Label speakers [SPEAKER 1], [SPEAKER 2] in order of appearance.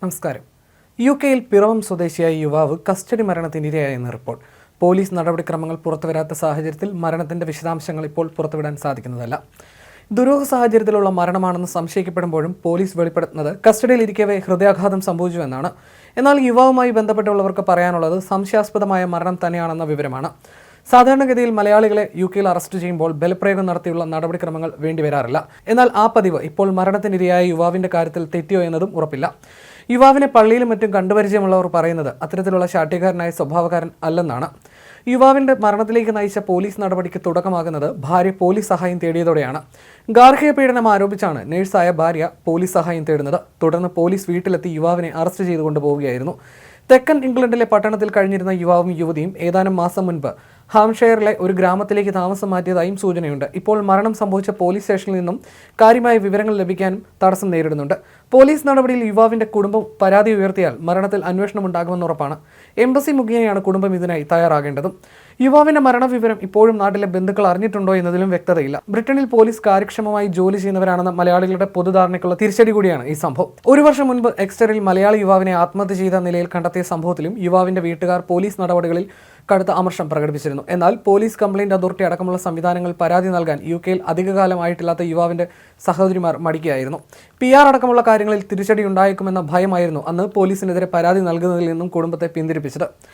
[SPEAKER 1] നമസ്കാരം. യുകെയിൽ പിറവം സ്വദേശിയായ യുവാവ് കസ്റ്റഡി മരണത്തിനിരയായെന്ന് റിപ്പോർട്ട്. പോലീസ് നടപടിക്രമങ്ങൾ പുറത്തുവരാത്ത സാഹചര്യത്തിൽ മരണത്തിന്റെ വിശദാംശങ്ങൾ ഇപ്പോൾ പുറത്തുവിടാൻ സാധിക്കുന്നതല്ല. ദുരൂഹ സാഹചര്യത്തിലുള്ള മരണമാണെന്ന് സംശയിക്കപ്പെടുമ്പോഴും പോലീസ് വെളിപ്പെടുത്തുന്നത് കസ്റ്റഡിയിലിരിക്കവേ ഹൃദയാഘാതം സംഭവിച്ചുവെന്നാണ്. എന്നാൽ യുവാവുമായി ബന്ധപ്പെട്ടുള്ളവർക്ക് പറയാനുള്ളത് സംശയാസ്പദമായ മരണം തന്നെയാണെന്ന വിവരമാണ്. സാധാരണഗതിയിൽ മലയാളികളെ യുകെയിൽ അറസ്റ്റ് ചെയ്യുമ്പോൾ ബലപ്രയോഗം നടത്തിയുള്ള നടപടിക്രമങ്ങൾ വേണ്ടിവരാറില്ല. എന്നാൽ ആ പതിവ് ഇപ്പോൾ മരണത്തിനിരയായ യുവാവിന്റെ കാര്യത്തിൽ തെറ്റിയോ എന്നതും ഉറപ്പില്ല. യുവാവിനെ പള്ളിയിലും മറ്റും കണ്ടുപരിചയമുള്ളവർ പറയുന്നത് അത്തരത്തിലുള്ള ശാഠ്യക്കാരനായ സ്വഭാവക്കാരൻ അല്ലെന്നാണ്. യുവാവിന്റെ മരണത്തിലേക്ക് നയിച്ച പോലീസ് നടപടിക്ക് തുടക്കമാകുന്നത് ഭാര്യ പോലീസ് സഹായം തേടിയതോടെയാണ്. ഗാർഹിക പീഡനം ആരോപിച്ചാണ് നഴ്സായ ഭാര്യ പോലീസ് സഹായം തേടുന്നത്. തുടർന്ന് പോലീസ് വീട്ടിലെത്തി യുവാവിനെ അറസ്റ്റ് ചെയ്തു കൊണ്ടുപോവുകയായിരുന്നു. തെക്കൻ ഇംഗ്ലണ്ടിലെ പട്ടണത്തിൽ കഴിഞ്ഞിരുന്ന യുവാവും യുവതിയും ഏതാനും മാസം മുൻപ് ഹാംഷയറിലെ ഒരു ഗ്രാമത്തിലേക്ക് താമസം മാറ്റിയതായും സൂചനയുണ്ട്. ഇപ്പോൾ മരണം സംഭവിച്ച പോലീസ് സ്റ്റേഷനിൽ നിന്നും കാര്യമായ വിവരങ്ങൾ ലഭിക്കാനും തടസ്സം നേരിടുന്നുണ്ട്. പോലീസ് നടപടിയിൽ യുവാവിന്റെ കുടുംബം പരാതി ഉയർത്തിയാൽ മരണത്തിൽ അന്വേഷണം ഉണ്ടാകുമെന്ന് ഉറപ്പാണ്. എംബസി മുഖേനയാണ് കുടുംബം ഇതിനായി തയ്യാറാകേണ്ടതും. യുവാവിന്റെ മരണവിവരം ഇപ്പോഴും നാട്ടിലെ ബന്ധുക്കൾ അറിഞ്ഞിട്ടുണ്ടോ എന്നതിലും വ്യക്തതയില്ല. ബ്രിട്ടനിൽ പോലീസ് കാര്യക്ഷമമായി ജോലി ചെയ്യുന്നവരാണെന്ന മലയാളികളുടെ പൊതുധാരണയ്ക്കുള്ള തിരിച്ചടി കൂടിയാണ് ഈ സംഭവം. ഒരു വർഷം മുൻപ് എക്സ്റ്ററിൽ മലയാളി യുവാവിനെ ആത്മഹത്യ ചെയ്ത നിലയിൽ കണ്ടെത്തിയ സംഭവത്തിലും യുവാവിന്റെ വീട്ടുകാർ പോലീസ് നടപടികളിൽ കടുത്ത അമർഷം പ്രകടിപ്പിച്ചിരുന്നു. എന്നാൽ പോലീസ് കംപ്ലയിന്റ് അതോറിറ്റി അടക്കമുള്ള സംവിധാനങ്ങൾ പരാതി നൽകാൻ യുകെയിൽ അധികകാലമായിട്ടില്ലാത്ത യുവാവിന്റെ സഹോദരിമാർ മടിക്കുകയായിരുന്നു. PR അടക്കമുള്ള കാര്യങ്ങളിൽ തിരിച്ചടി ഉണ്ടായേക്കുമെന്ന ഭയമായിരുന്നു അന്ന് പോലീസിനെതിരെ പരാതി നൽകുന്നതിൽ നിന്നും കുടുംബത്തെ പിന്തിരിപ്പിച്ചത്.